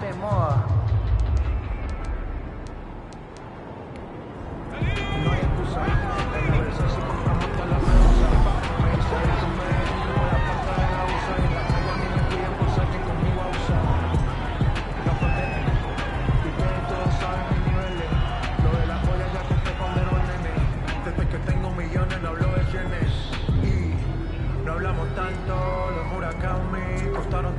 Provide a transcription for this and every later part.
De moda. No hay excusa. En la versa si compramos toda la medusa. Me dice eso, me digo la pata de la usa. Y la traigo a mí me piden cosas que conmigo abusa. La protege. Y que todos saben mis niveles. Lo de la joya ya conté cuando era un nene. Desde que tengo millones no hablo de yenes. Y no hablamos tanto. Los huracanes costaron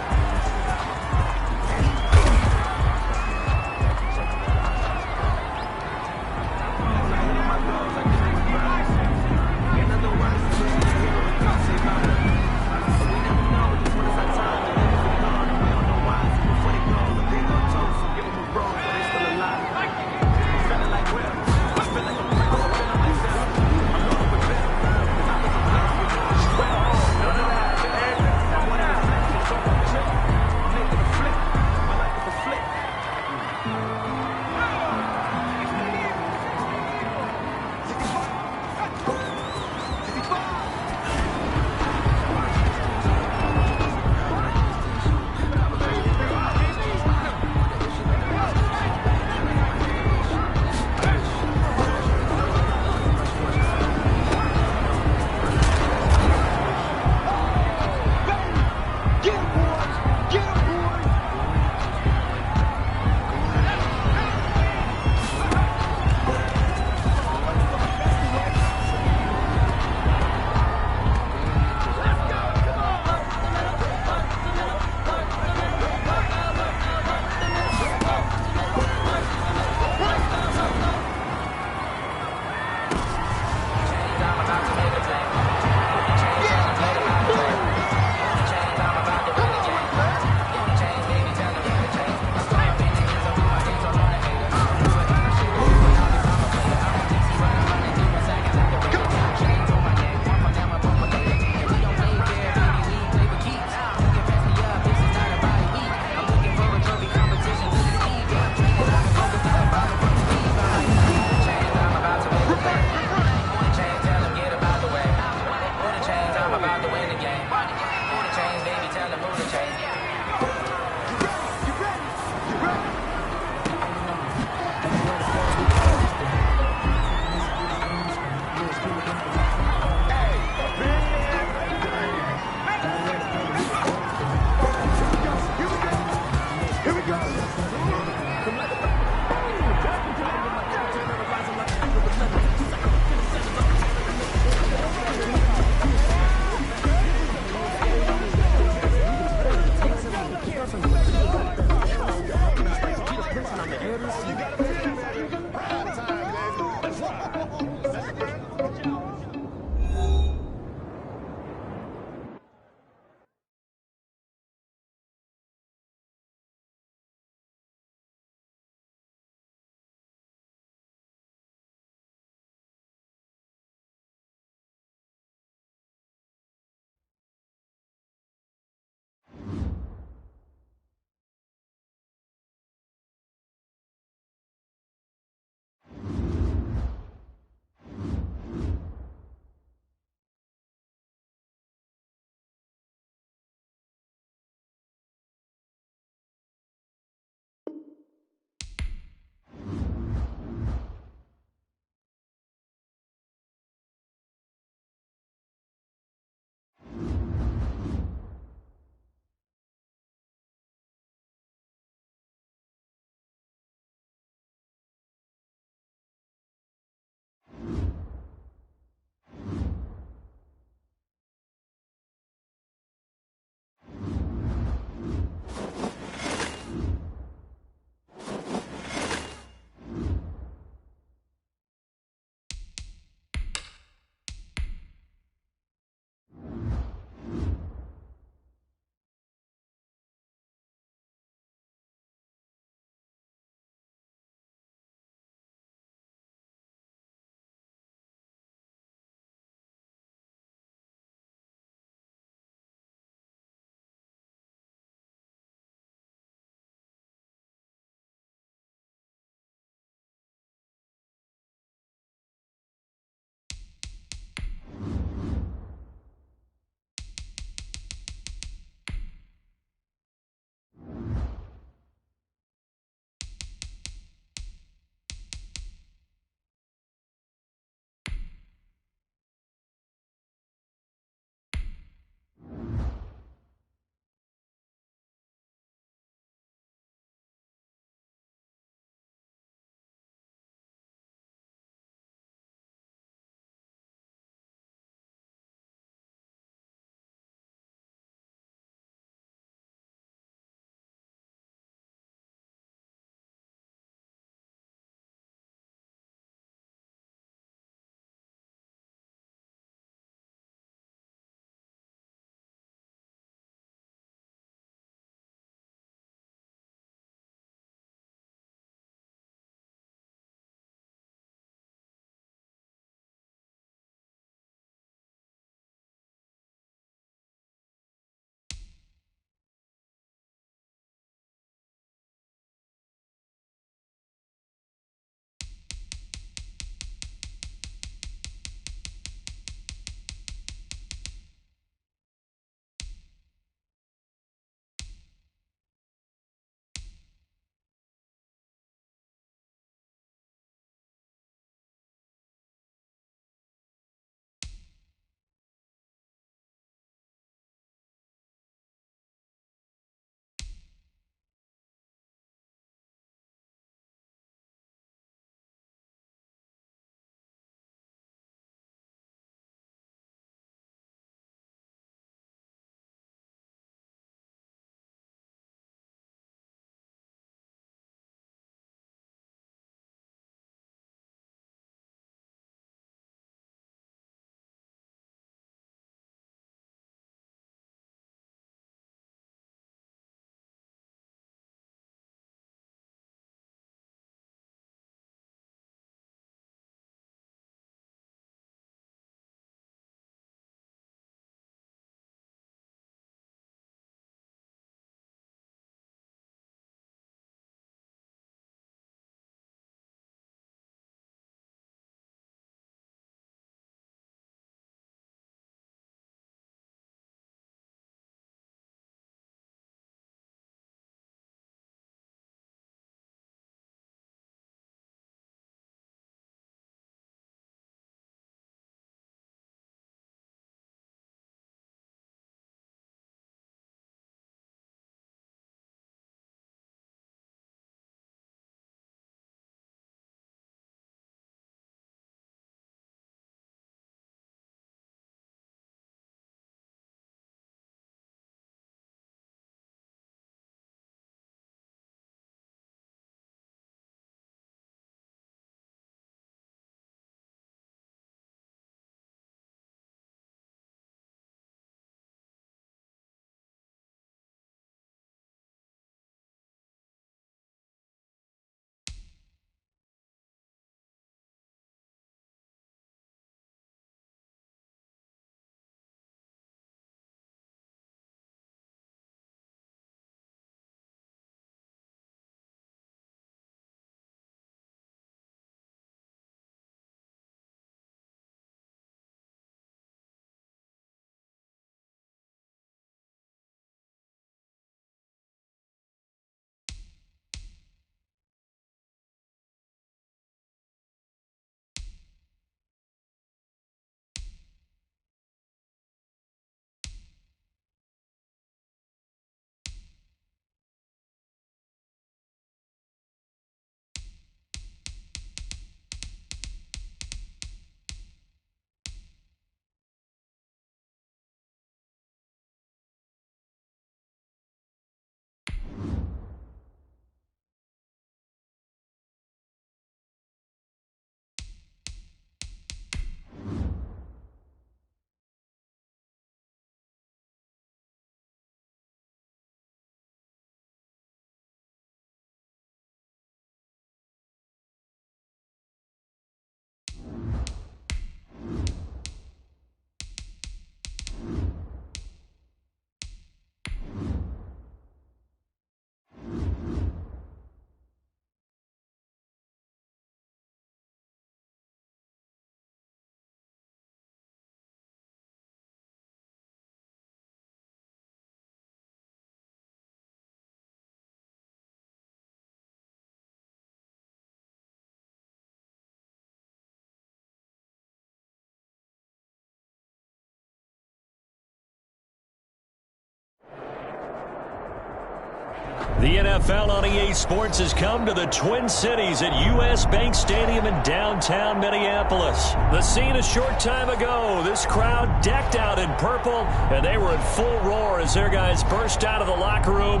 The NFL on EA Sports has come to the Twin Cities at U.S. Bank Stadium in downtown Minneapolis. The scene a short time ago, this crowd decked out in purple, and they were in full roar as their guys burst out of the locker room.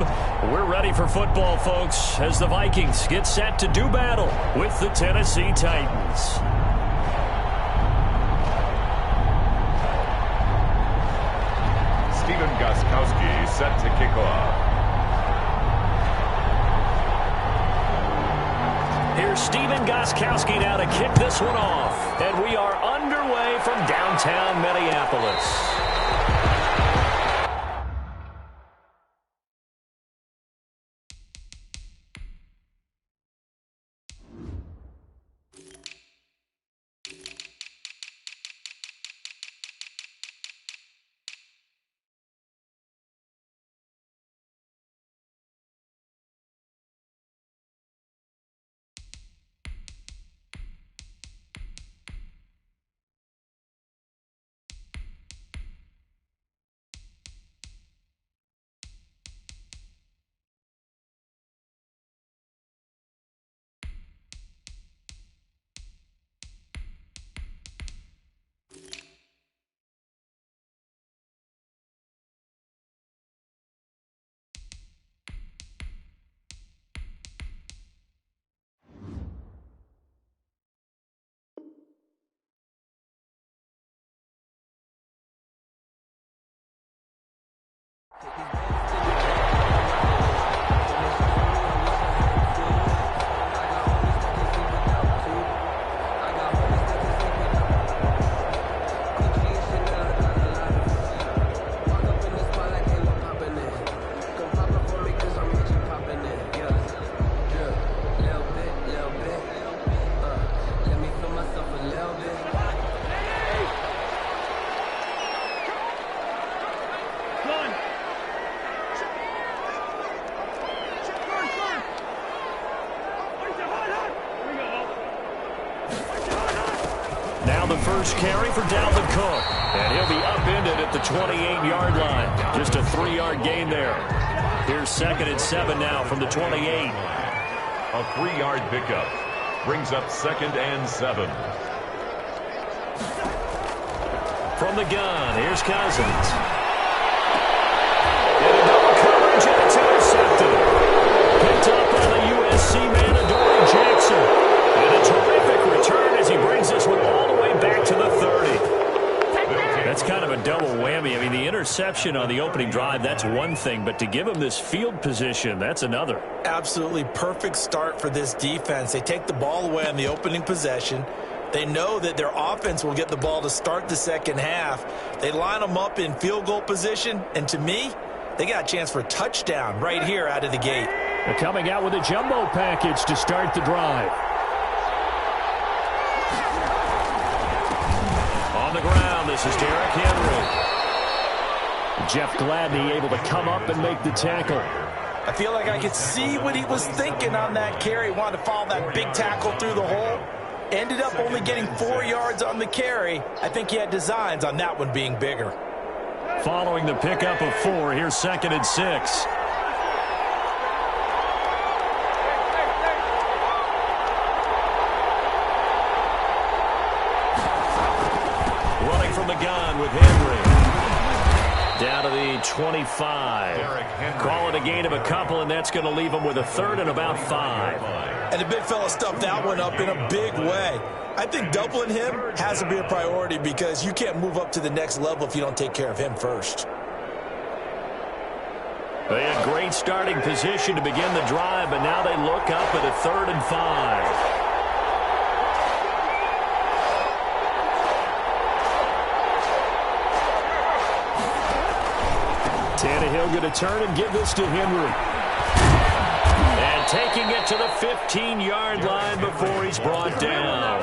We're ready for football, folks, as the Vikings get set to do battle with the Tennessee Titans. Stephen Gostkowski set to kick off. Here's Stephen Gostkowski now to kick this one off. And we are underway from downtown Minneapolis. Now the first carry for Dalvin Cook. And he'll be upended at the 28-yard line. Just a 3-yard gain there. Here's 2nd and 7 now from the 28. A 3-yard pickup brings up 2nd and 7. From the gun, here's Cousins. And a double coverage, and it's intercepted. Picked up by the USC man, Adoree Jackson. And a terrific return as he brings this one all the way back to the 30. That's kind of a double whammy. I mean, the interception on the opening drive, that's one thing. But to give him this field position, that's another. Absolutely perfect start for this defense. They take the ball away on the opening possession. They know that their offense will get the ball to start the second half. They line them up in field goal position. And to me, they got a chance for a touchdown right here out of the gate. They're coming out with a jumbo package to start the drive. On the ground, this is Derrick Henry. Jeff Gladney able to come up and make the tackle. I feel like I could see what he was thinking on that carry. Wanted to follow that big tackle through the hole. Ended up only getting 4 yards on the carry. I think he had designs on that one being bigger. Following the pickup of 4, here's 2nd and 6. Running from the gun with Henry. Down to the 25. Call it a gain of a couple, and that's going to leave him with a 3rd and about 5. And the big fella stuffed that one up in a big way. I think doubling him has to be a priority because you can't move up to the next level if you don't take care of him first. They had great starting position to begin the drive, but now they look up at a 3rd and 5. Tannehill going to turn and give this to Henry. And taking it to the 15-yard line before he's brought down.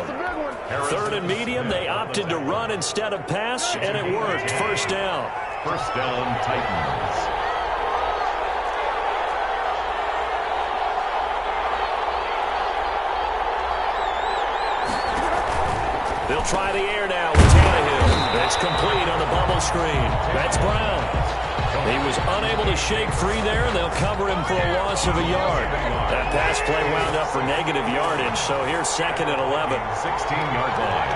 3rd and medium, they opted to run instead of pass, and it worked. First down. First down, Titans. They'll try the air now with Tannehill. That's complete on the bubble screen. That's Brown. He was unable to shake free there, and they'll cover him for a loss of a yard. That pass play wound up for negative yardage, so here's 2nd and 11. 16-yard line.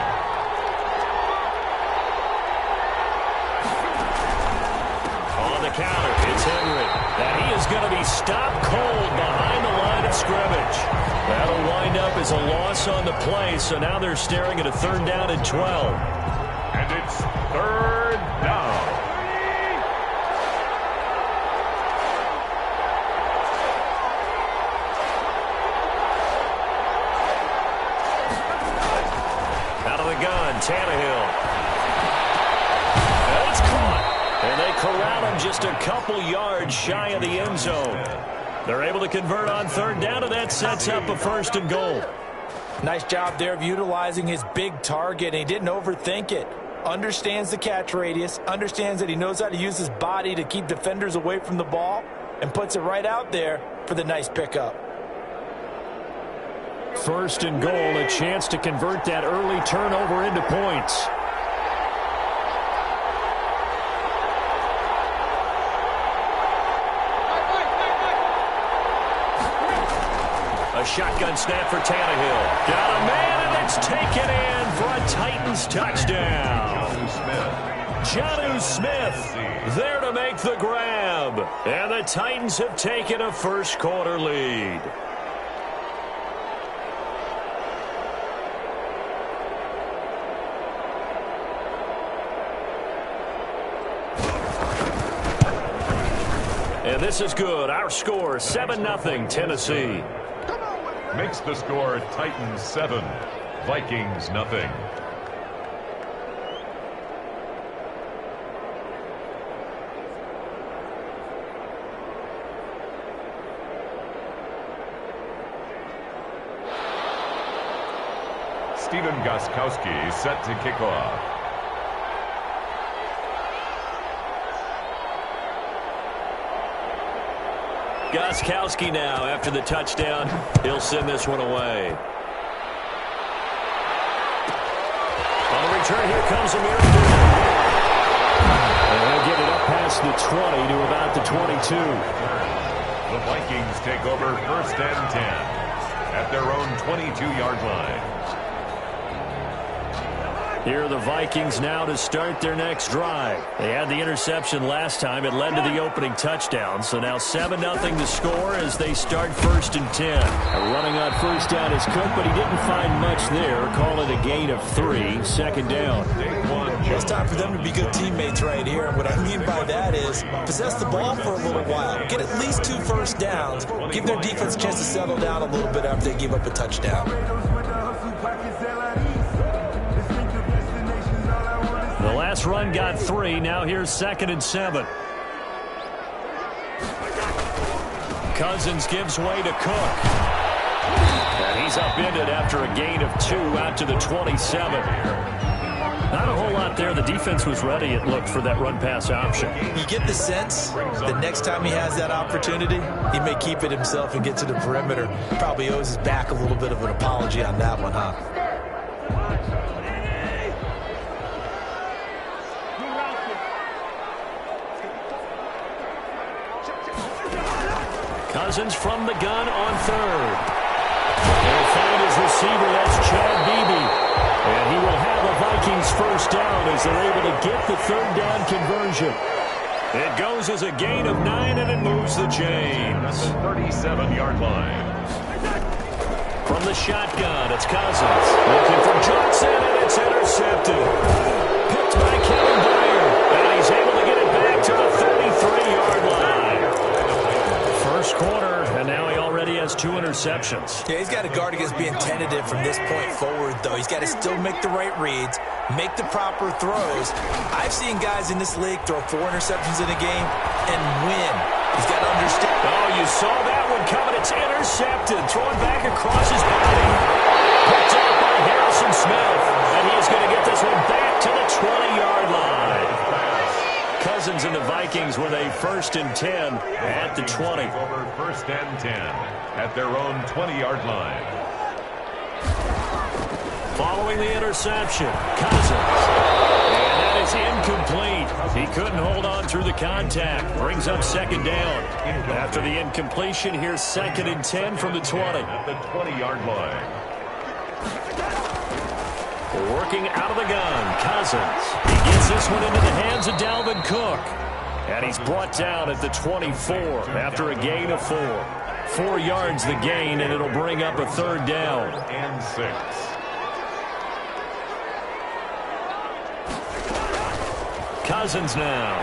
On the counter, it's Henry. And he is going to be stopped cold behind the line of scrimmage. That'll wind up as a loss on the play, so now they're staring at a 3rd down and 12. And it's 3rd down. Out of the gun, Tannehill. And it's caught. And they corral him just a couple yards shy of the end zone. They're able to convert on 3rd down, and that sets up a 1st and goal. Nice job there of utilizing his big target, and he didn't overthink it. Understands the catch radius, understands that he knows how to use his body to keep defenders away from the ball, and puts it right out there for the nice pickup. 1st and goal, a chance to convert that early turnover into points. A shotgun snap for Tannehill. Got a man, and it's taken in for a Titans touchdown. Jonnu Smith there to make the grab. And the Titans have taken a 1st quarter lead. And this is good. Our score, 7-0 Tennessee. Makes the score Titans 7, Vikings nothing. Stephen Gostkowski set to kick off. Gostkowski now after the touchdown. He'll send this one away. On the return, here comes Amir. And they'll get it up past the 20 to about the 22. The Vikings take over 1st and 10 at their own 22-yard line. Here are the Vikings now to start their next drive. They had the interception last time. It led to the opening touchdown. So now 7-0 to score as they start 1st and 10. Running on 1st down is Coop, but he didn't find much there. Call it a gain of 3. 2nd down. It's time for them to be good teammates right here. And what I mean by that is possess the ball for a little while. Get at least 2 first downs. Give their defense a chance to settle down a little bit after they give up a touchdown. The last run got 3. Now here's 2nd and 7. Cousins gives way to Cook. And he's upended after a gain of 2 out to the 27. Not a whole lot there. The defense was ready, it looked, for that run-pass option. You get the sense that next time he has that opportunity, he may keep it himself and get to the perimeter. Probably owes his back a little bit of an apology on that one, huh? Cousins from the gun on 3rd. They'll find his receiver, that's Chad Beebe. And he will have a Vikings 1st down as they're able to get the 3rd down conversion. It goes as a gain of 9, and it moves the chains. At the 37-yard line. From the shotgun, it's Cousins. Looking for Johnson, and it's intercepted. Picked by Kevin Dyer. And he's able to get it back to the 33-yard line. 1st quarter, and now he already has 2 interceptions. Yeah, he's got to guard against being tentative from this point forward, though. He's got to still make the right reads, make the proper throws. I've seen guys in this league throw 4 interceptions in a game and win. He's got to understand. Oh, you saw that one coming. It's intercepted. Throwing back across his body. Picked up by Harrison Smith. And he is going to get this one back to the 20-yard line. Cousins and the Vikings with a 1st and 10 at the 20. Over 1st and 10 at their own 20-yard line. Following the interception, Cousins. And that is is incomplete. He couldn't hold on through the contact. Brings up second down. After the incompletion, here's 2nd and 10 from the 20. At the 20-yard line. Working out of the gun, Cousins. He gets this one into the hands of Dalvin Cook. And he's brought down at the 24 after a gain of 4. 4 yards the gain, and it'll bring up a 3rd down. And 6. Cousins now.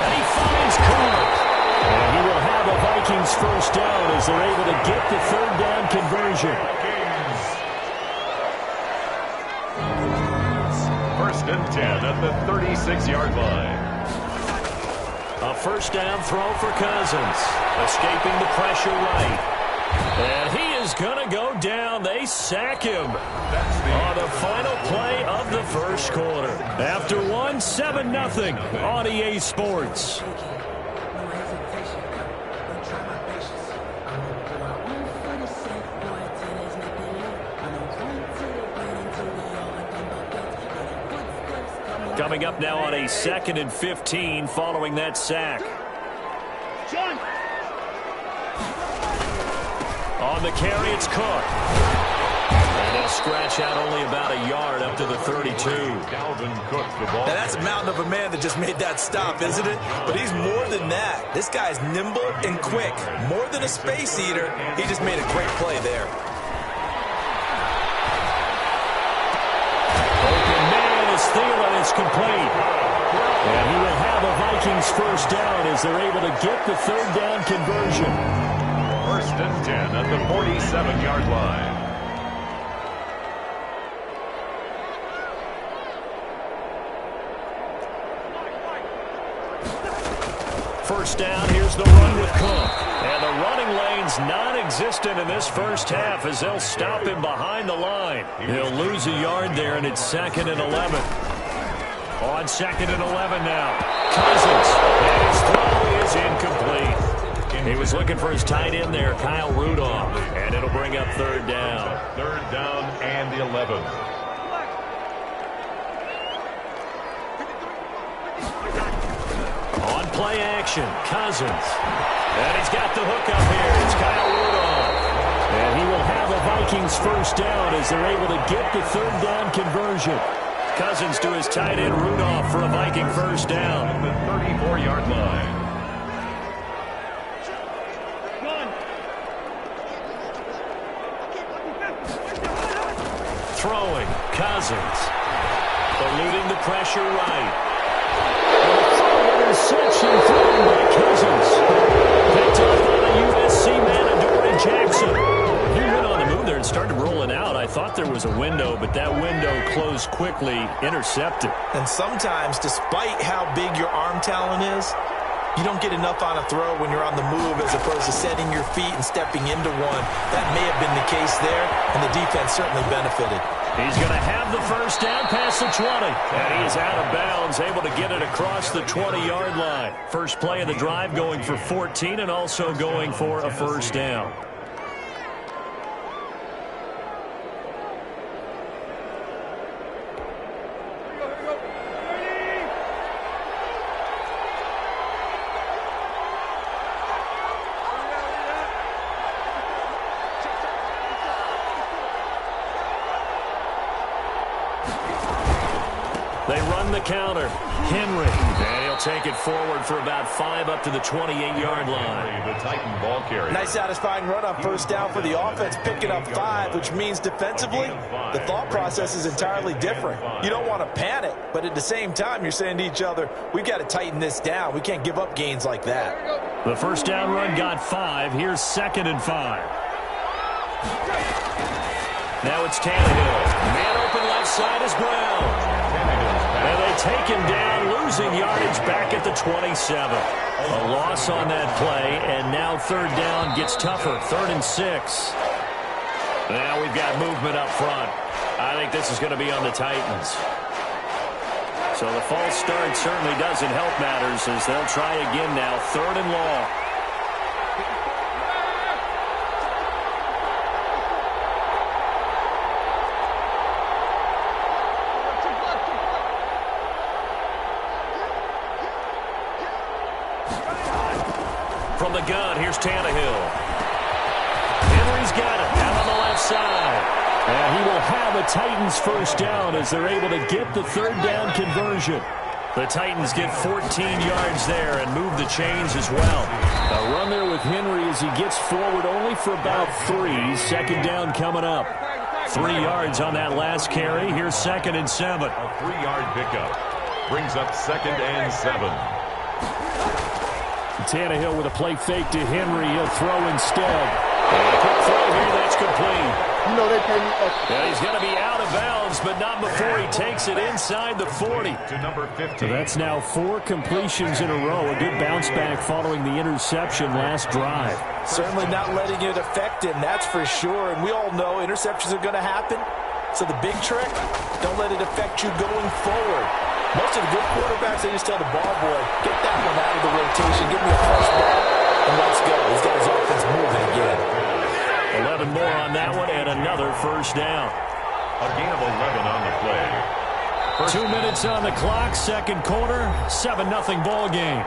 And he finds Cook. And he will have a Vikings first down as they're able to get the 3rd down conversion. First and 10 at the 36-yard line. A first down throw for Cousins. Escaping the pressure right. And he is going to go down. They sack him on the final play of the first quarter. After 7-0 on EA Sports. Coming up now on a 2nd and 15 following that sack. On the carry, it's Cook. And they'll scratch out only about a yard up to the 32. Dalvin Cook, the ball. Now that's a mountain of a man that just made that stop, isn't it? But he's more than that. This guy's nimble and quick. More than a space eater, he just made a great play there. Open man is Thielen. It's complete. And he will have a Vikings first down as they're able to get the 3rd down conversion. First and 10 at the 47-yard line. First down, here's the run with Cook. And the running lane's non-existent in this first half as they'll stop him behind the line. He'll lose a yard there, and it's 2nd and 11. On 2nd and 11 now. Cousins. And his throw is incomplete. He was looking for his tight end there, Kyle Rudolph. And it'll bring up 3rd down. 3rd down and 11. On play action, Cousins. And he's got the hook up here. It's Kyle Rudolph. And he will have a Vikings first down as they're able to get the 3rd down conversion. Cousins to his tight end Rudolph for a Viking first down. At the 34-yard line. Throwing, Cousins. Eluding the pressure right. Interception thrown by Cousins. Picked up by the USC man, Adoree Jackson. He went on the move there and started rolling out. I thought there was a window, but that window closed quickly, intercepted. And sometimes, despite how big your arm talent is, you don't get enough on a throw when you're on the move as opposed to setting your feet and stepping into one. That may have been the case there, and the defense certainly benefited. He's going to have the first down past the 20. And he is out of bounds, able to get it across the 20-yard line. First play of the drive going for 14 and also going for a first down. They run the counter. Henry. And he'll take it forward for about 5 up to the 28-yard line. The Titan ball carrier. Nice satisfying run on first down for the offense, picking up 5, which means defensively, the thought process is entirely different. You don't want to panic, but at the same time, you're saying to each other, we've got to tighten this down. We can't give up gains like that. The first down run got 5. Here's 2nd and 5. Now it's Tannehill. Man open left side is Brown. And they take him down, losing yardage back at the 27. A loss on that play, and now 3rd down gets tougher. 3rd and 6. Now we've got movement up front. I think this is going to be on the Titans. So the false start certainly doesn't help matters as they'll try again now. 3rd and long. Here's Tannehill. Henry's got it out on the left side. And he will have a Titans first down as they're able to get the third down conversion. The Titans get 14 yards there and move the chains as well. A run there with Henry as he gets forward only for about 3. Second down coming up. 3 yards on that last carry. Here's 2nd and 7. A 3-yard pickup brings up 2nd and 7. Tannehill with a play fake to Henry. He'll throw instead. And a quick throw here. That's complete. You know they pay me extra. Yeah, he's going to be out of bounds, but not before he takes it inside the 40. To number 15. So that's now 4 completions in a row. A good bounce back following the interception last drive. Certainly not letting it affect him, that's for sure. And we all know interceptions are going to happen. So the big trick, don't let it affect you going forward. Most of the good quarterbacks, they just tell the ball boy, get that one out of the rotation, give me a fresh ball, and let's go. He's got his offense moving again. 11 more on that one, and another first down. A gain of 11 on the play. 2 minutes on the clock, second quarter, 7-0 ball game.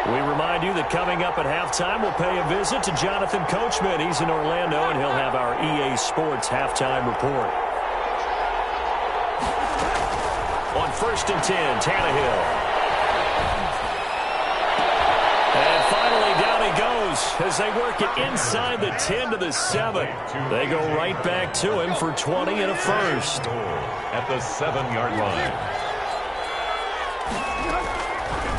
We remind you that coming up at halftime, we'll pay a visit to Jonathan Coachman. He's in Orlando, and he'll have our EA Sports halftime report. On 1st and 10, Tannehill. And finally, down he goes as they work it inside the 10 to the 7. They go right back to him for 20 and a first. At the 7-yard line.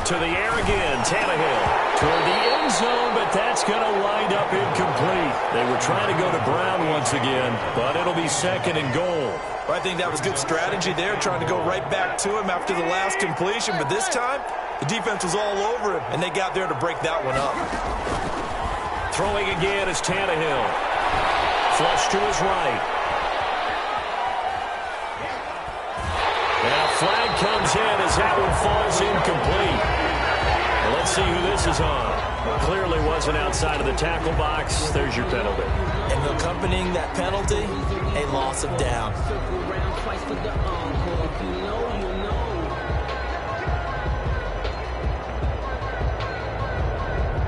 To the air again, Tannehill. Toward the end zone, but that's going to wind up incomplete. They were trying to go to Brown once again, but it'll be 2nd and goal. Well, I think that was good strategy there, trying to go right back to him after the last completion. But this time, the defense was all over him, and they got there to break that one up. Throwing again is Tannehill. Flush to his right. Now flag comes in as that one falls incomplete. Well, let's see who this is on. Clearly wasn't outside of the tackle box. There's your penalty. And accompanying that penalty, a loss of down.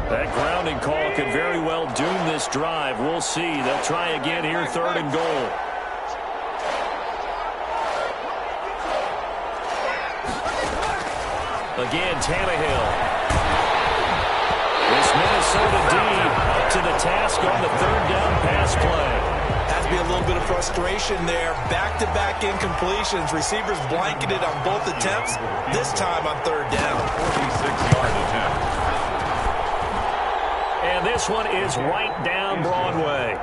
That grounding call could very well doom this drive. We'll see. They'll try again here, 3rd and goal. Again, Tannehill. This Minnesota D up to the task on the 3rd down pass play. Has to be a little bit of frustration there. Back-to-back incompletions. Receivers blanketed on both attempts. This time on 3rd down. 46-yard attempt. And this one is right down Broadway.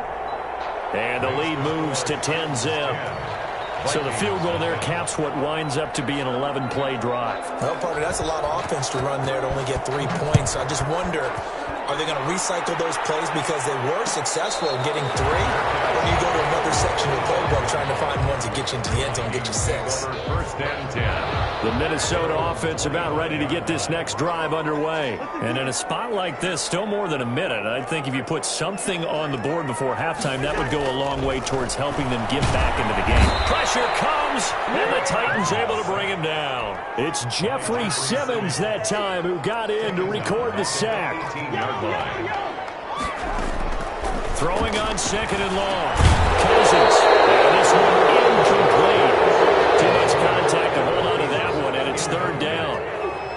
And the lead moves to 10-zip. So the field goal there caps what winds up to be an 11-play drive. Well, partner, that's a lot of offense to run there to only get 3 points. So I just wonder, are they going to recycle those plays because they were successful in getting 3? Or do you go to another section of the playbook trying to find ones that get you into the end zone and get you 6? 1st and 10. The Minnesota offense about ready to get this next drive underway. And in a spot like this, still more than a minute, I think if you put something on the board before halftime, that would go a long way towards helping them get back into the game. Pressure comes, and the Titans able to bring him down. It's Jeffrey Simmons that time who got in to record the sack. 18-yard line. Throwing on 2nd and long. Cousins. And this one incomplete. Too much contact to hold on to that one, and it's 3rd down.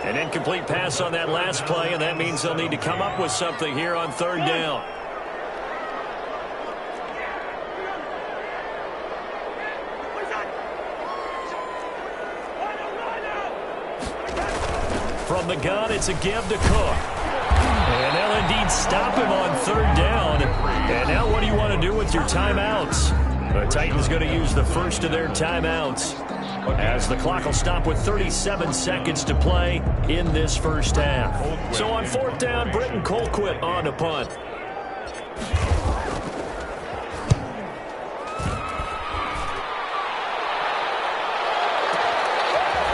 An incomplete pass on that last play, and that means they'll need to come up with something here on 3rd down. From the gun, it's a give to Cook. And they'll indeed stop him on 3rd down. And now what do you want to do with your timeouts? The Titans going to use the first of their timeouts as the clock will stop with 37 seconds to play in this first half. So on 4th down, Britton Colquitt on to punt.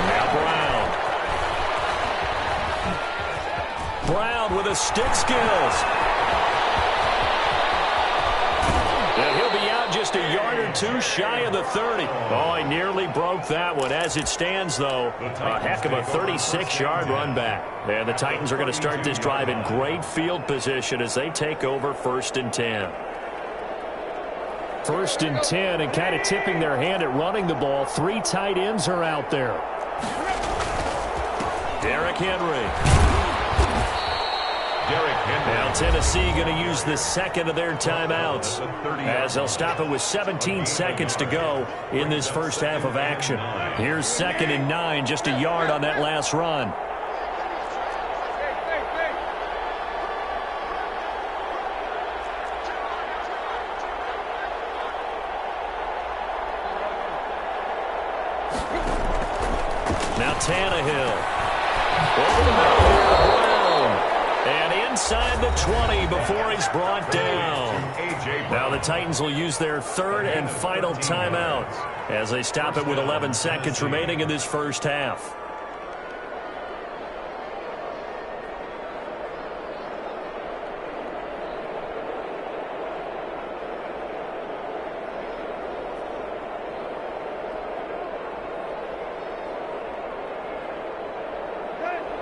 Now Brown with the stick skills. And he'll be out just just a yard or two shy of the 30. Oh, he nearly broke that one. As it stands, though, a heck of a 36-yard run back. And the Titans are going to start this drive in great field position as they take over 1st and 10. 1st and 10, and kind of tipping their hand at running the ball. 3 tight ends are out there. Derrick Henry. Now Tennessee going to use the second of their timeouts as they'll stop it with 17 seconds to go in this first half of action. Here's 2nd and 9, just a yard on that last run. Now Tannehill. Over the middle here to Brown. And inside the 20 before he's brought down. Now the Titans will use their 3rd and final timeout as they stop it with 11 seconds remaining in this first half.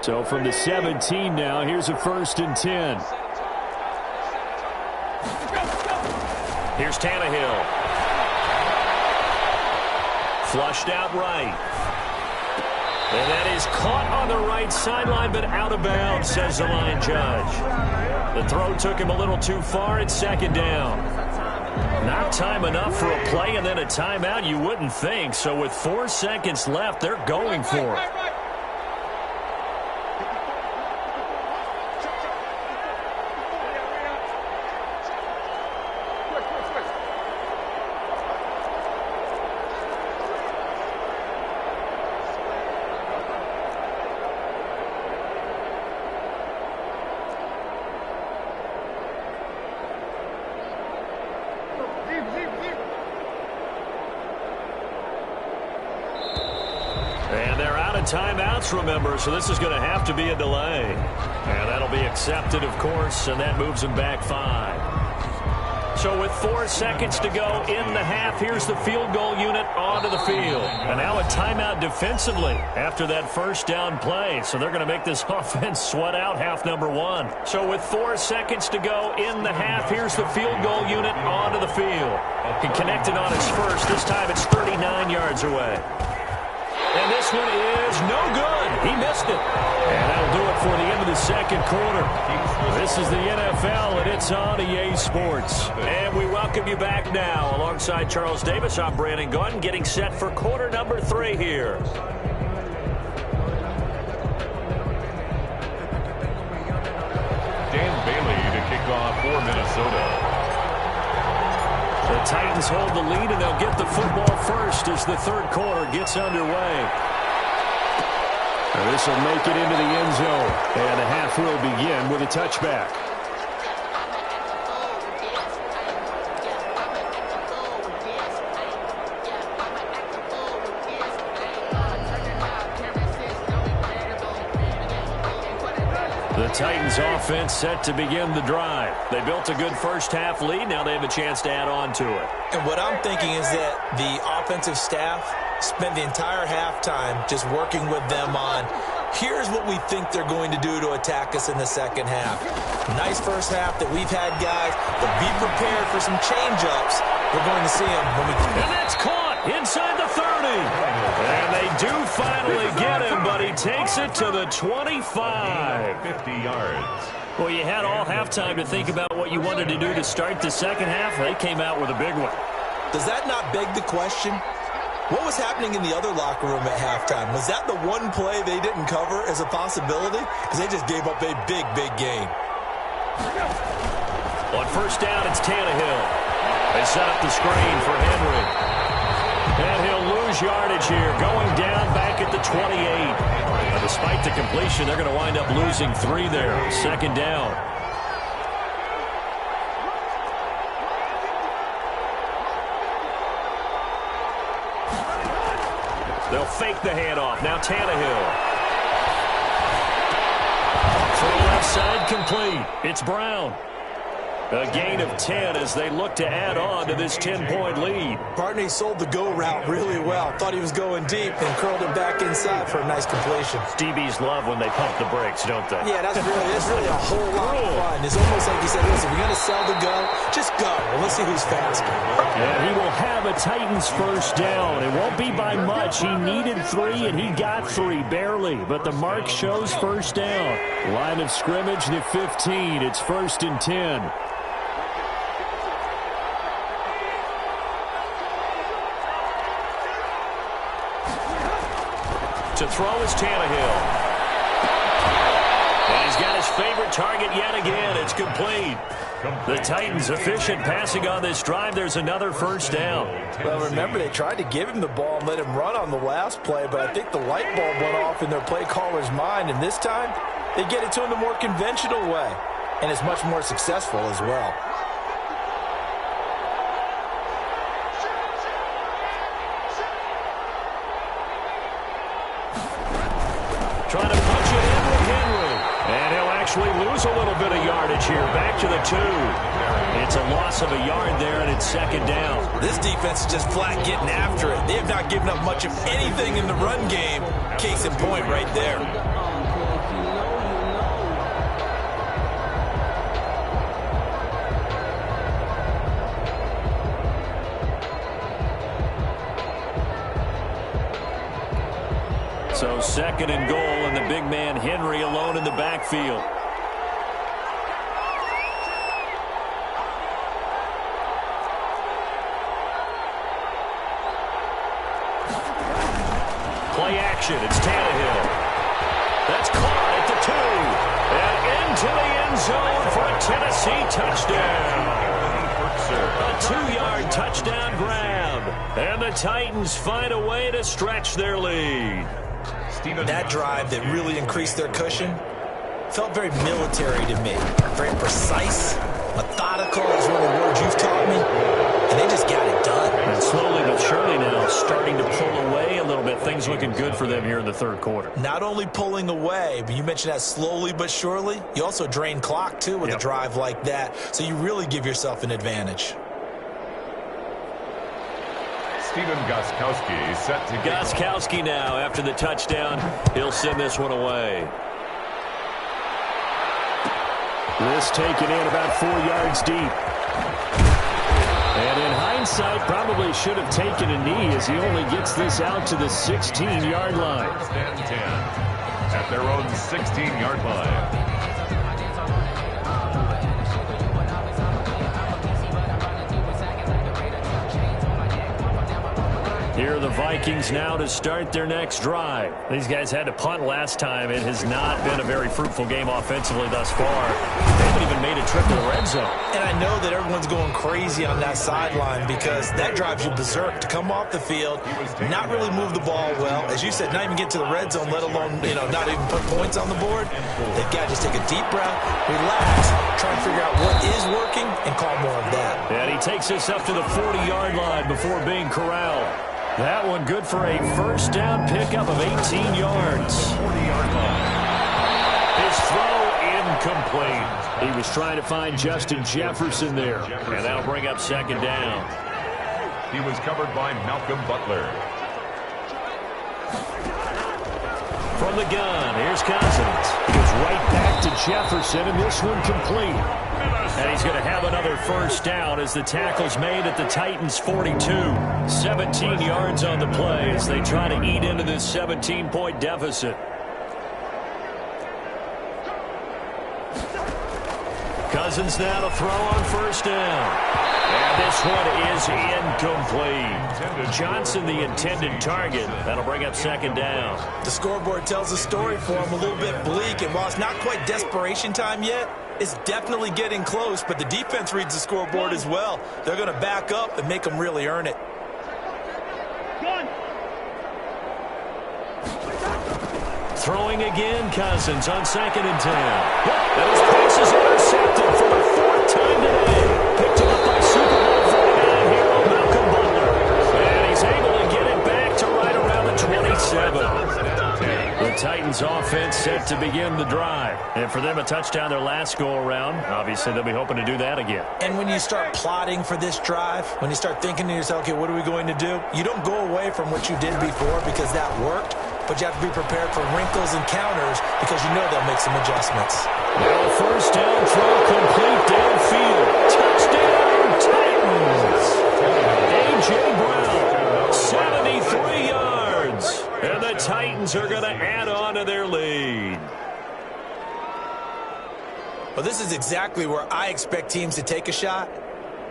So from the 17 now, here's a 1st and 10. Here's Tannehill. Flushed out right. And that is caught on the right sideline, but out of bounds, says the line judge. The throw took him a little too far. It's 2nd down. Not time enough for a play and then a timeout, you wouldn't think. So with 4 seconds left, they're going for it. Timeouts, remember, so this is going to have to be a delay. And that'll be accepted, of course, and that moves them back 5. So with 4 seconds to go in the half, here's the field goal unit onto the field. And now a timeout defensively after that first down play. So they're going to make this offense sweat out half number 1. So with 4 seconds to go in the half, here's the field goal unit onto the field. He connected on his first. This time it's 39 yards away. And this one is no good. He missed it. And that'll do it for the end of the second quarter. This is the NFL, and it's on EA Sports. And we welcome you back now. Alongside Charles Davis, I'm Brandon Gaudin, getting set for quarter number 3 here. Dan Bailey to kick off for Minnesota. The Titans hold the lead, and they'll get the football first as the third quarter gets underway. This will make it into the end zone, and the half will begin with a touchback. The Titans offense set to begin the drive. They built a good first half lead. Now they have a chance to add on to it. And what I'm thinking is that the offensive staff spent the entire halftime just working with them on, here's what we think they're going to do to attack us in the second half. Nice first half that we've had, guys, but be prepared for some change-ups. We're going to see them when we... And that's caught inside the 30. And they do finally get him, but he takes it to the 25. 50 yards. Well, you had all halftime to think about what you wanted to do to start the second half. They came out with a big one. Does that not beg the question? What was happening in the other locker room at halftime? Was that the one play they didn't cover as a possibility? Because they just gave up a big, big gain. On first down, it's Tannehill. They set up the screen for Henry. And he'll lose yardage here, going down back at the 28. Now, despite the completion, they're going to wind up losing 3 there. Second down. They'll fake the handoff. Now Tannehill. Throw left side complete. It's Brown. A gain of 10 as they look to add on to this 10-point lead. Barney sold the go route really well. Thought he was going deep and curled it back inside for a nice completion. DBs love when they pump the brakes, don't they? Yeah, that's really a whole lot of fun. It's almost like he said, listen, if you're going to sell the go, just go. And let's see who's faster. And he will have a Titans first down. It won't be by much. He needed 3, and he got 3, barely. But the mark shows first down. Line of scrimmage, the 15. It's 1st and 10. To throw is Tannehill. And he's got his favorite target yet again. It's complete. The Titans efficient passing on this drive. There's another first down. Well, remember, they tried to give him the ball and let him run on the last play, but I think the light bulb went off in their play caller's mind, and this time they get it to him the more conventional way, and it's much more successful as well. Trying to punch it in with Henry. And he'll actually lose a little bit of yardage here. Back to the 2. It's a loss of a yard there, and it's 2nd down. This defense is just flat getting after it. They have not given up much of anything in the run game. Case in point right there. So 2nd and goal, and the big man Henry alone in the backfield. Play action. It's Tannehill. That's caught at the 2. And into the end zone for a Tennessee touchdown. A 2-yard touchdown grab. And the Titans find a way to stretch their lead. That drive that really increased their cushion felt very military to me. Very precise, methodical is one of the words you've taught me. And they just got it done. And slowly but surely now starting to pull away a little bit. Things looking good for them here in the 3rd quarter. Not only pulling away, but you mentioned that slowly but surely. You also drain clock, too, with a drive like that. So you really give yourself an advantage. Stephen Gostkowski set to Gostkowski now after the touchdown. He'll send this one away. This taken in about 4 yards deep. And in hindsight, probably should have taken a knee as he only gets this out to the 16-yard line. 1st and 10 at their own 16-yard line. Here are the Vikings now to start their next drive. These guys had to punt last time. It has not been a very fruitful game offensively thus far. They haven't even made a trip to the red zone. And I know that everyone's going crazy on that sideline because that drives you berserk to come off the field, not really move the ball well. As you said, not even get to the red zone, let alone, not even put points on the board. They've got to just take a deep breath, relax, try and figure out what is working, and call more of that. And he takes this up to the 40-yard line before being corralled. That one good for a first down pickup of 18 yards. 40-yard line. His throw incomplete. He was trying to find Justin Jefferson there. And that'll bring up 2nd down. He was covered by Malcolm Butler. From the gun, here's Cousins. He goes right back to Jefferson, and this one complete. And he's going to have another first down as the tackle's made at the Titans' 42. 17 yards on the play as they try to eat into this 17-point deficit. Cousins now to throw on first down. And this one is incomplete. Johnson, the intended target. That'll bring up 2nd down. The scoreboard tells a story for him, a little bit bleak. And while it's not quite desperation time yet, it's definitely getting close. But the defense reads the scoreboard as well. They're going to back up and make them really earn it. Throwing again, Cousins on 2nd and 10. And his pass is intercepted for the 4th time today. Picked him up by Super Bowl 49 hero Malcolm Butler. And he's able to get it back to right around the 27. The Titans offense set to begin the drive. And for them, a touchdown their last go-around. Obviously, they'll be hoping to do that again. And when you start plotting for this drive, when you start thinking to yourself, okay, what are we going to do? You don't go away from what you did before because that worked, but you have to be prepared for wrinkles and counters because you know they'll make some adjustments. Now first down throw complete downfield. Touchdown, Titans. A.J. Brown, 73 yards. And the Titans are going to add on to their lead. Well, this is exactly where I expect teams to take a shot.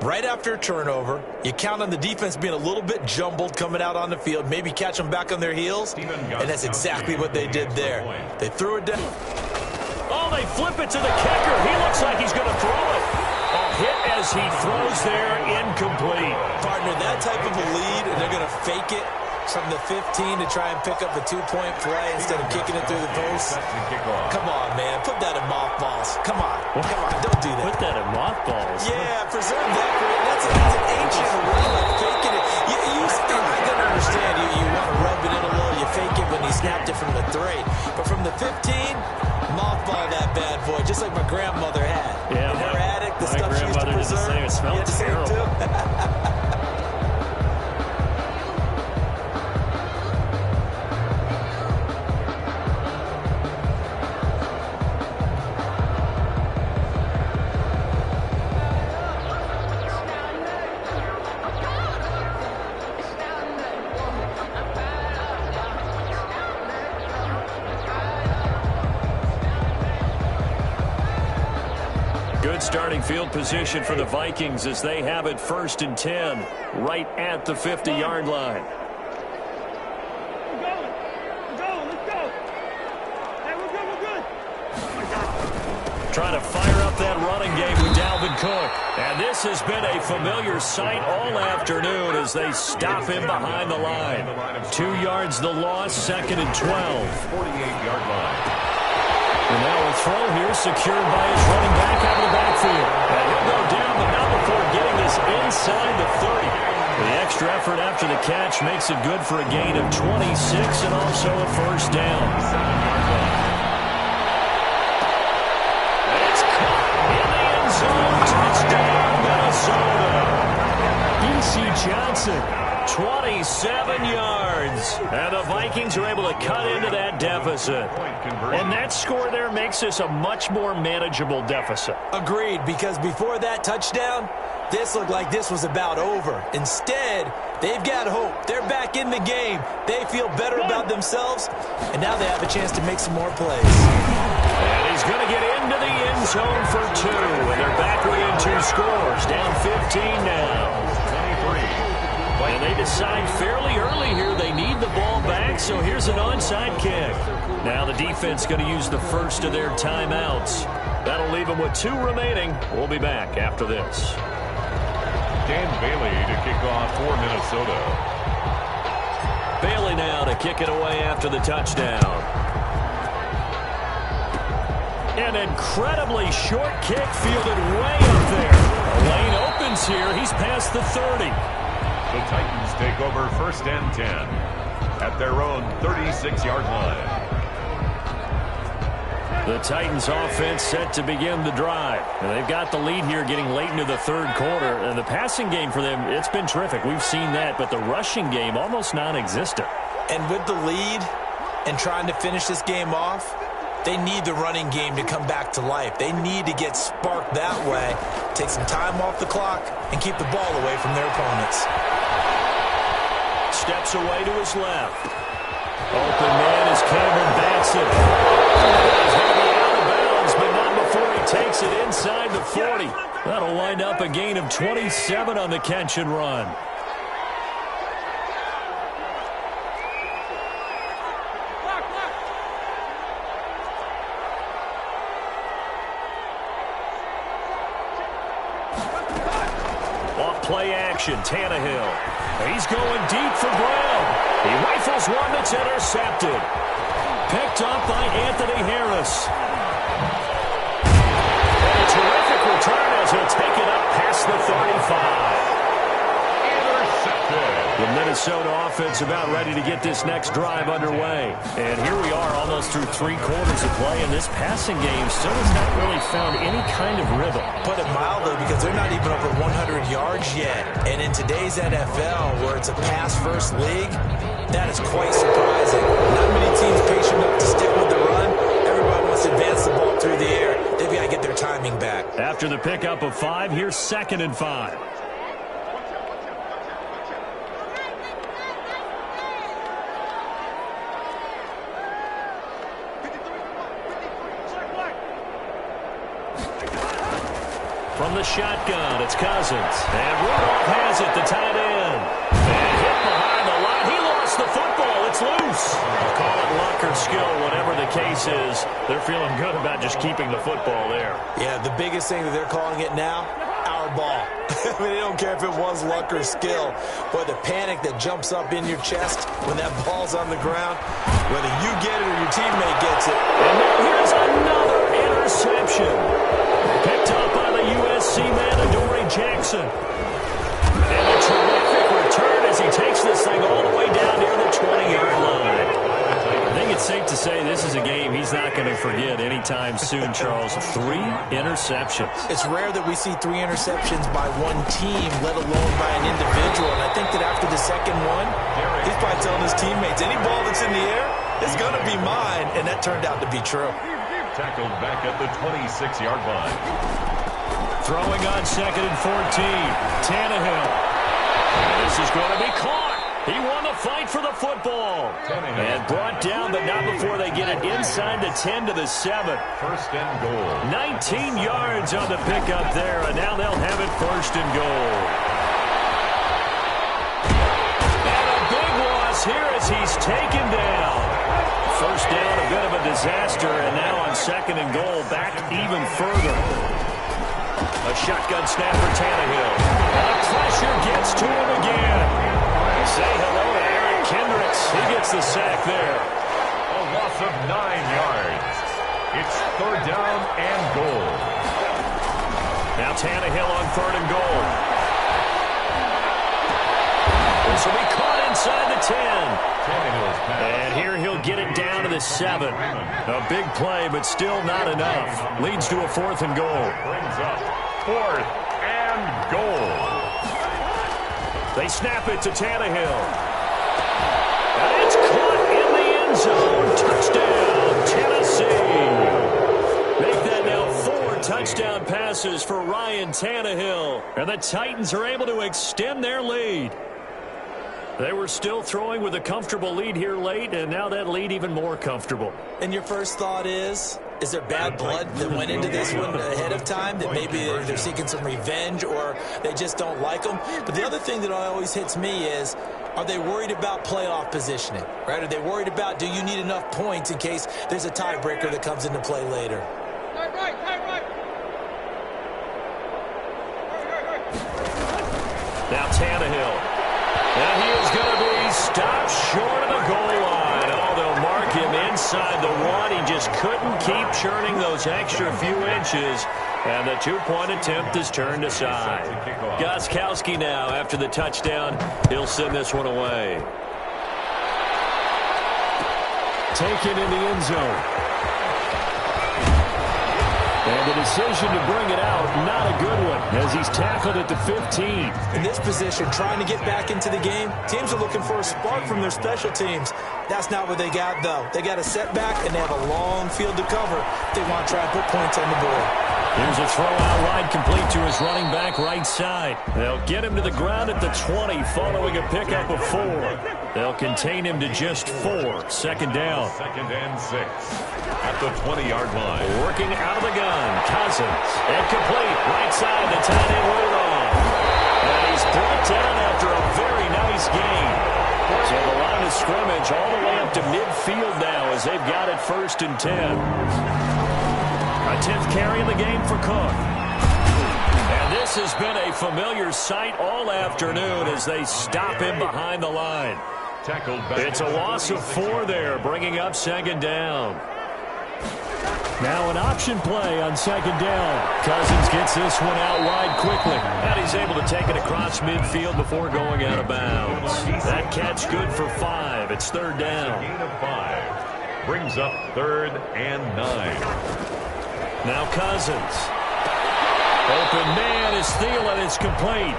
Right after a turnover, you count on the defense being a little bit jumbled coming out on the field, maybe catch them back on their heels, and that's exactly what they did there. They threw it down. Oh, they flip it to the kicker. He looks like he's going to throw it. A hit as he throws there, incomplete. Partner, that type of a lead, and they're going to fake it from the 15 to try and pick up a 2-point play instead of kicking it through the post. Come on, man. Put that in mothballs. Come on. Come on. Don't do that. Put that in mothballs. Yeah, preserve that. That's an ancient relic. Faking it. I can understand. You want to rub it in a little. You fake it when he snapped it from the 3. But from the 15, mothball that bad boy, just like my grandmother had. Yeah, in her attic, the stuff she used to did preserve. The same. It smelled terrible. Good starting field position for the Vikings as they have it 1st and 10 right at the 50-yard line. Trying to fire up that running game with Dalvin Cook. And this has been a familiar sight all afternoon as they stop him behind the line. 2 yards the loss, 2nd and 12. 48-yard line. And now a throw here secured by his running back out of the backfield. And he'll go down, but not before getting this inside the 30. The extra effort after the catch makes it good for a gain of 26 and also a first down. It's caught in the end zone. Touchdown, Minnesota. E.C. Johnson, 27 yards. And the Vikings are able to cut into that deficit. And that score there makes this a much more manageable deficit. Agreed, because before that touchdown, this looked like this was about over. Instead, they've got hope. They're back in the game. They feel better about themselves, and now they have a chance to make some more plays. And he's going to get into the end zone for 2, and they're back within 2 scores, down 15 now. 23. And they decide fairly early here they need the ball back, so here's an onside kick. Now the defense going to use the first of their timeouts. That'll leave them with 2 remaining. We'll be back after this. Dan Bailey to kick off for Minnesota. Bailey now to kick it away after the touchdown. An incredibly short kick fielded way up there. A lane opens here. He's past the 30. The Titans take over 1st and 10 at their own 36-yard line. The Titans offense set to begin the drive. And they've got the lead here getting late into the 3rd quarter. And the passing game for them, it's been terrific. We've seen that, but the rushing game almost non-existent. And with the lead and trying to finish this game off, they need the running game to come back to life. They need to get sparked that way, take some time off the clock, and keep the ball away from their opponents. Steps away to his left. Open man is Cameron Batson. He's going to be out of bounds, but not before he takes it inside the 40. That'll wind up a gain of 27 on the catch and run. Play action, Tannehill. He's going deep for Brown. He rifles one that's intercepted. Picked up by Anthony Harris. And a terrific return as he'll take it up past the 35. The Minnesota offense about ready to get this next drive underway. And here we are almost almost through 3 quarters of play, and this passing game still has not really found any kind of rhythm. Put it mildly, because they're not even over 100 yards yet. And in today's NFL, where it's a pass-first league, that is quite surprising. Not many teams patient enough to stick with the run. Everybody wants to advance the ball through the air. They've got to get their timing back. After the pickup of 5, here's 2nd and 5. From the shotgun, it's Cousins. And Rudolph has it, the tight end. And hit behind the line. He lost the football. It's loose. I'll call it luck or skill, whatever the case is. They're feeling good about just keeping the football there. Yeah, the biggest thing that they're calling it now, our ball. I mean, they don't care if it was luck or skill. Boy, the panic that jumps up in your chest when that ball's on the ground, whether you get it or your teammate gets it. And now here's another interception. Picked up by the USC man, Adoree Jackson. And a terrific return as he takes this thing all the way down near the 20-yard line. I think it's safe to say this is a game he's not going to forget anytime soon, Charles. 3 interceptions. It's rare that we see 3 interceptions by one team, let alone by an individual. And I think that after the second one, he's probably telling his teammates, any ball that's in the air is going to be mine. And that turned out to be true. Tackled back at the 26-yard line. Throwing on 2nd and 14. Tannehill. And this is going to be caught. He won the fight for the football. And brought down, but not before they get it inside the 10 to the 7. 1st and goal. 19 yards on the pickup there, and now they'll have it 1st and goal. And a big loss here as he's taken down. 1st down, a bit of a disaster, and now on 2nd and goal, back even further. A shotgun snap for Tannehill. And the pressure gets to him again. Say hello to Eric Kendricks. He gets the sack there. A loss of 9 yards. It's 3rd down and goal. Now Tannehill on 3rd and goal. This will be caught inside the 10. And here he'll get it down to the 7. A big play, but still not enough. Leads to a 4th and goal. Brings up 4th and goal. They snap it to Tannehill. And it's caught in the end zone. Touchdown, Tennessee. Make that now 4 touchdown passes for Ryan Tannehill. And the Titans are able to extend their lead. They were still throwing with a comfortable lead here late, and now that lead even more comfortable. And your first thought is there bad blood that went into this one ahead of time, that maybe they're seeking some revenge or they just don't like them? But the other thing that always hits me is, are they worried about playoff positioning, right? Are they worried about, do you need enough points in case there's a tiebreaker that comes into play later? Now Tannehill. And he is going to be stopped short of the goal line. Oh, they'll mark him inside the 1. He just couldn't keep churning those extra few inches. And the 2-point attempt is turned aside. Gostkowski now, after the touchdown, he'll send this one away. Taken in the end zone. And the decision to bring it out, not a good one, as he's tackled at the 15. In this position, trying to get back into the game, teams are looking for a spark from their special teams. That's not what they got, though. They got a setback, and they have a long field to cover if they want to try and put points on the board. Here's a throw out wide, complete to his running back right side. They'll get him to the ground at the 20 following a pickup of 4. They'll contain him to just 4. 2nd down. 2nd and 6. At the 20-yard line. Working out of the gun. Cousins. Incomplete. Right side. The tight end Rudolph. And he's brought down after a very nice gain. So the line of scrimmage all the way up to midfield now as they've got it 1st and 10. A 10th carry in the game for Cook. And this has been a familiar sight all afternoon as they stop him behind the line. Tackled back. It's a loss of 4 there, bringing up 2nd down. Now an option play on 2nd down. Cousins gets this one out wide quickly. And he's able to take it across midfield before going out of bounds. That catch good for 5. It's 3rd down. Gain of 5. Brings up 3rd and 9. Now Cousins. Open man is Thielen. It's complete.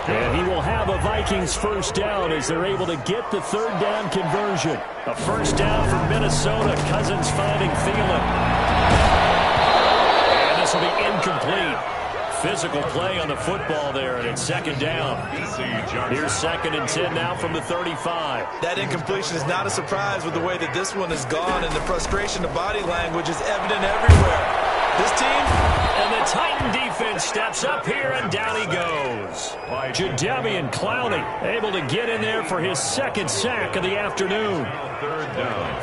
And he will have a Vikings first down as they're able to get the 3rd down conversion. A first down for Minnesota. Cousins finding Thielen. And this will be incomplete. Physical play on the football there, and it's 2nd down. Here's 2nd and 10 now from the 35. That incompletion is not a surprise with the way that this one has gone, and the frustration of body language is evident everywhere. This team... And the Titan defense steps up here, and down he goes. Jadeveon Clowney able to get in there for his 2nd sack of the afternoon. 3rd down.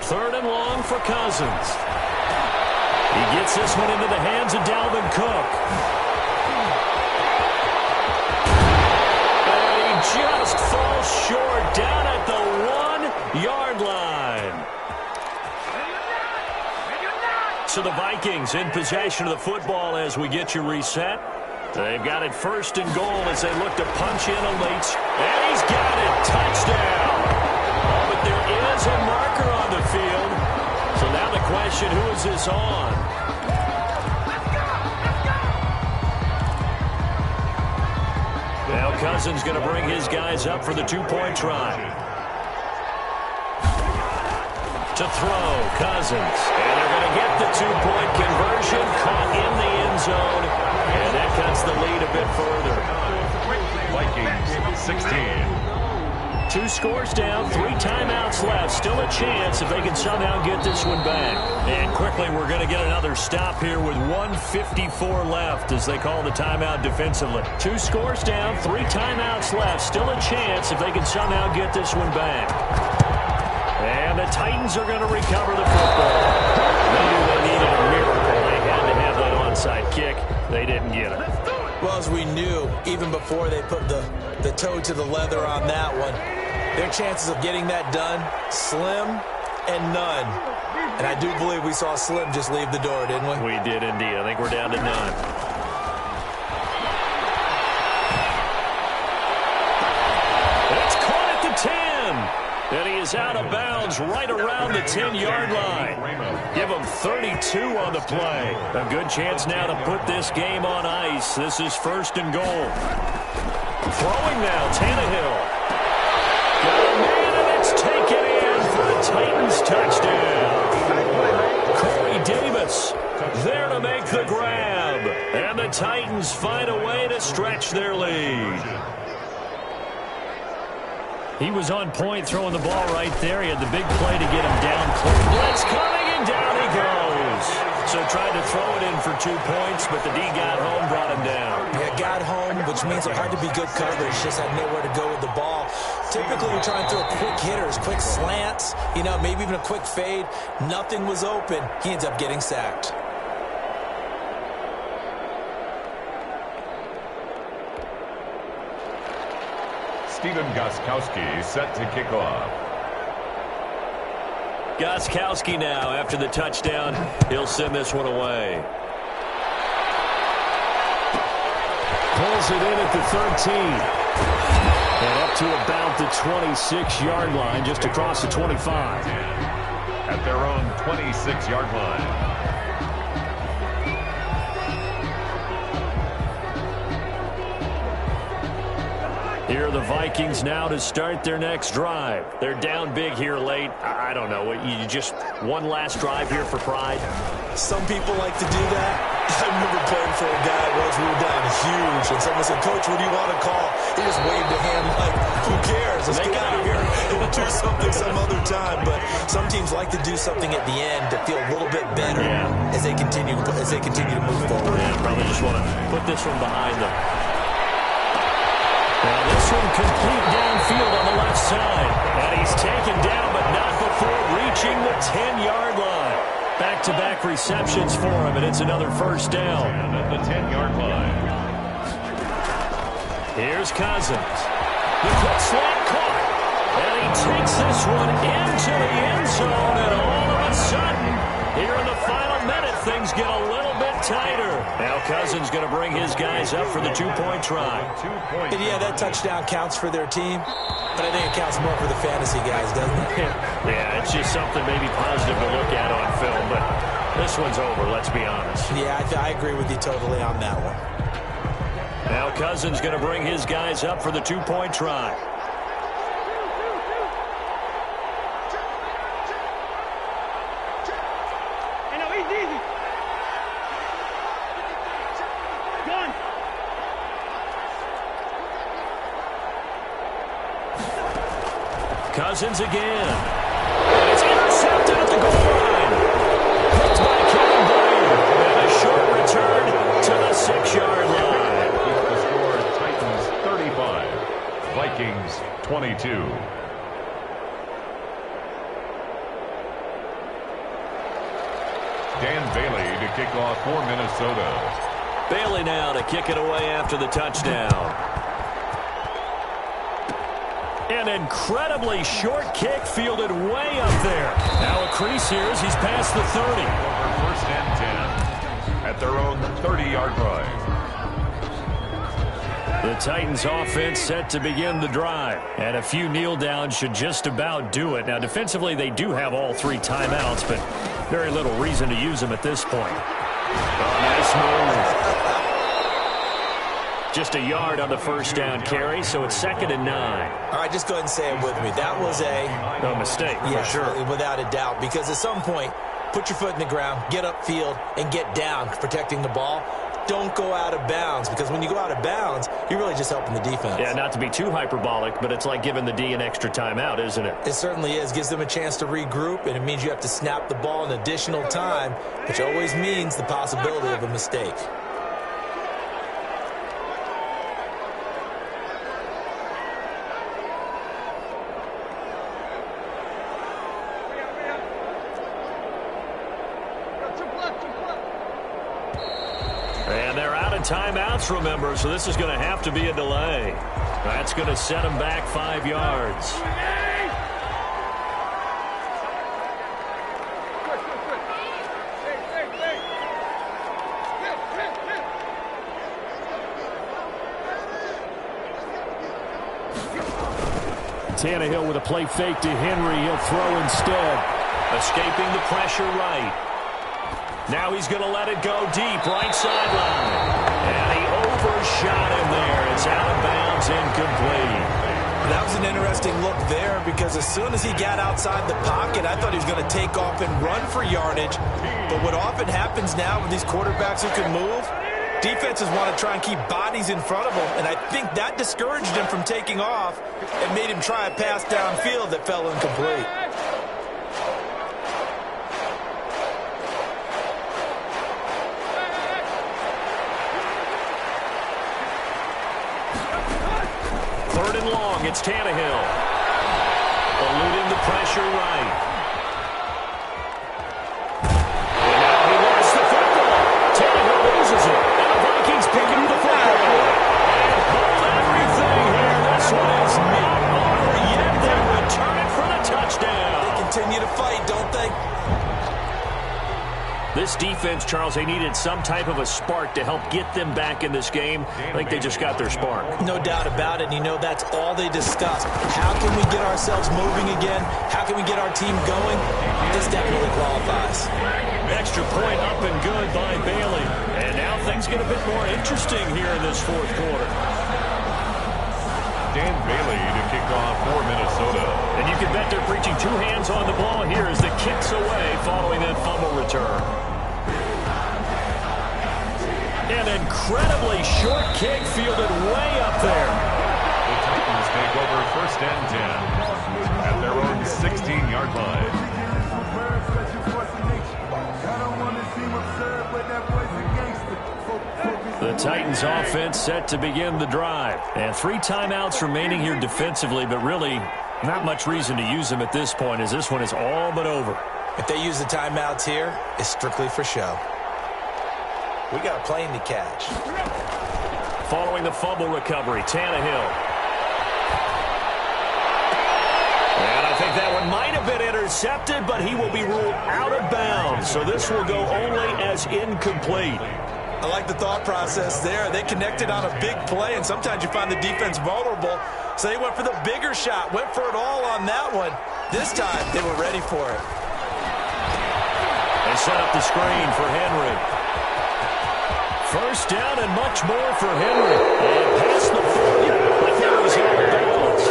3rd and long for Cousins. He gets this one into the hands of Dalvin Cook. And he just falls short down at the 1-yard line. So the Vikings in possession of the football as we get you reset. They've got it 1st and goal as they look to punch in a late. And he's got it. Touchdown. Oh, but there is a marker on the field. So now the question, who is this on? Now Cousins going to bring his guys up for the 2-point try. To throw, Cousins. And they're going to get the 2-point conversion, caught in the end zone. And that cuts the lead a bit further. Vikings 16. 2 scores down, 3 timeouts left. Still a chance if they can somehow get this one back. And quickly, we're going to get another stop here with 1:54 left as they call the timeout defensively. 2 scores down, 3 timeouts left. Still a chance if they can somehow get this one back. And the Titans are going to recover the football. They knew they needed a miracle. They had to have that onside kick. They didn't get it. Well, as we knew, even before they put the toe to the leather on that one, their chances of getting that done, slim and none. And I do believe we saw Slim just leave the door, didn't we? We did indeed. I think we're down to none. It's caught at the 10. And he is out of bounds right around the 10-yard line. Give him 32 on the play. A good chance now to put this game on ice. This is 1st and goal. Throwing now, Tannehill. Got a man, and it's taken in for a Titans touchdown. Corey Davis there to make the grab. And the Titans find a way to stretch their lead. He was on point throwing the ball right there. He had the big play to get him down. Blitz coming, and down he goes. So tried to throw it in for 2 points, but the D got home, brought him down. Yeah, got home, which means it had to be good coverage. Just had nowhere to go with the ball. Typically, we try and throw quick hitters, quick slants, maybe even a quick fade. Nothing was open. He ends up getting sacked. Stephen Gostkowski set to kick off. Gostkowski now after the touchdown. He'll send this one away. Pulls it in at the 13. And up to about the 26-yard line, just across the 25. At their own 26-yard line. Here are the Vikings now to start their next drive. They're down big here late. I don't know. You just one last drive here for pride? Some people like to do that. I remember playing for a guy once. We were down huge, and someone said, "Coach, what do you want to call?" He just waved a hand like, "Who cares? Let's get out of here and do something some other time." But some teams like to do something at the end to feel a little bit better as they continue to move forward. Yeah, probably just want to put this one behind them. Now this one complete downfield on the left side. And he's taken down, but not before reaching the 10-yard line. Back-to-back receptions for him, and it's another first down. At the 10-yard line. Here's Cousins. The quick slant caught. And he takes this one into the end zone, and all of a sudden, here in the final minute, things get a little bit tighter. Now Cousins going to bring his guys up for the two-point try. And yeah, that touchdown counts for their team, but I think it counts more for the fantasy guys, doesn't it? Yeah, it's just something maybe positive to look at on film, but this one's over, let's be honest. Yeah, I agree with you totally on that one. Now Cousins going to bring his guys up for the two-point try. Cousins again. And it's intercepted at the goal line. Picked by Kevin Blaine. And a short return to the 6-yard line. Keep the score, Titans 35, Vikings 22. Dan Bailey to kick off for Minnesota. Bailey now to kick it away after the touchdown. An incredibly short kick fielded way up there. Now a crease here as he's past the 30. Over first and 10 at their own 30-yard line. The Titans offense set to begin the drive. And a few kneel downs should just about do it. Now defensively they do have all 3 timeouts, but very little reason to use them at this point. Oh, nice move. Just a yard on the first down carry, so it's 2nd and 9. All right, just go ahead and say it with me. That was a mistake, yeah, for sure. Without a doubt, because at some point, put your foot in the ground, get upfield, and get down protecting the ball. Don't go out of bounds, because when you go out of bounds, you're really just helping the defense. Yeah, not to be too hyperbolic, but it's like giving the D an extra timeout, isn't it? It certainly is. Gives them a chance to regroup, and it means you have to snap the ball an additional time, which always means the possibility of a mistake. And they're out of timeouts, remember, so this is going to have to be a delay. That's going to set them back 5 yards. Tannehill with a play fake to Henry. He'll throw instead. Escaping the pressure right. Now he's going to let it go deep, right sideline. And he overshot him there. It's out of bounds, incomplete. That was an interesting look there because as soon as he got outside the pocket, I thought he was going to take off and run for yardage. But what often happens now with these quarterbacks who can move, defenses want to try and keep bodies in front of them, and I think that discouraged him from taking off and made him try a pass downfield that fell incomplete. Third and long, it's Tannehill. Eluding the pressure right. And now he lost the football. Tannehill loses it. And the Vikings pick up the football. And hold everything here. This one is not over yet. They return it for the touchdown. They continue to fight, don't they? This defense, Charles, they needed some type of a spark to help get them back in this game. I think they just got their spark. No doubt about it. And you know that's all they discussed. How can we get ourselves moving again? How can we get our team going? This definitely qualifies. Extra point up and good by Bailey. And now things get a bit more interesting here in this fourth quarter. Dan Bailey to kick off for Minnesota. And you can bet they're preaching 2 hands on the ball here as the kick's away following that fumble return. An incredibly short kick fielded way up there. The Titans take over first and 10 at their own 16-yard line. The Titans offense set to begin the drive. And 3 timeouts remaining here defensively, but really not much reason to use them at this point as this one is all but over. If they use the timeouts here, it's strictly for show. We got a plane to catch. Following the fumble recovery, Tannehill. And I think that one might have been intercepted, but he will be ruled out of bounds. So this will go only as incomplete. I like the thought process there. They connected on a big play, and sometimes you find the defense vulnerable. So they went for the bigger shot, went for it all on that one. This time, they were ready for it. They set up the screen for Henry. First down and much more for Henry. And past the 40. I think it was out of bounds.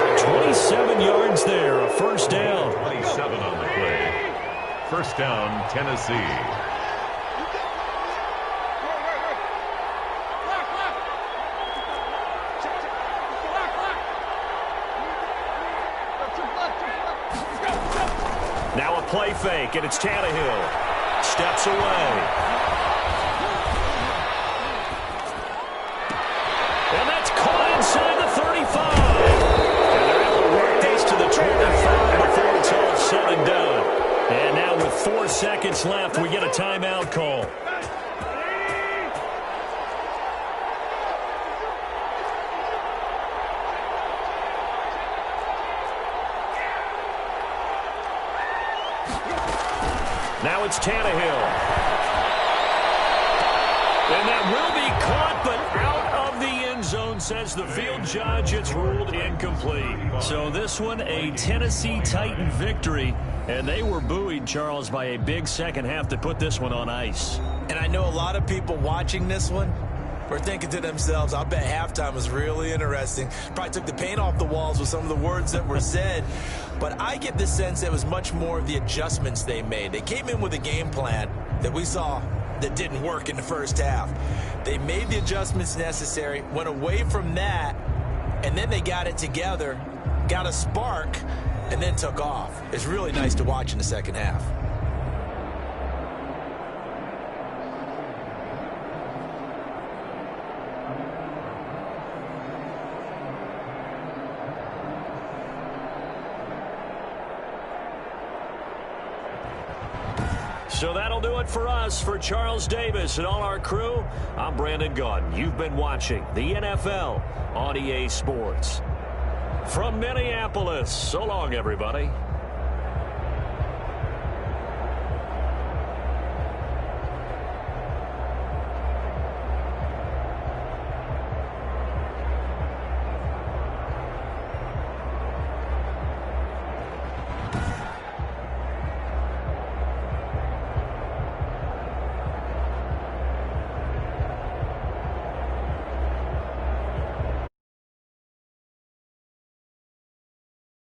27 yards there, a first down. 27 on the play. First down, Tennessee. Now a play fake, and it's Tannehill. Steps away. And that's caught inside the 35. And they're able to work this to the 25 before it's all said and done. And now with 4 seconds left, we get a timeout call. Now it's Tannehill. And that will be caught, but out of the end zone, says the field judge. It's ruled incomplete. So this one, a Tennessee Titan victory. And they were buoyed, Charles, by a big second half to put this one on ice. And I know a lot of people watching this one were thinking to themselves, I bet halftime was really interesting. Probably took the paint off the walls with some of the words that were said. But I get the sense it was much more of the adjustments they made. They came in with a game plan that we saw that didn't work in the first half. They made the adjustments necessary, went away from that, and then they got it together, got a spark, and then took off. It's really nice to watch in the second half. So that'll do it for us. For Charles Davis and all our crew, I'm Brandon Gaudin. You've been watching the NFL on EA Sports. From Minneapolis, so long, everybody.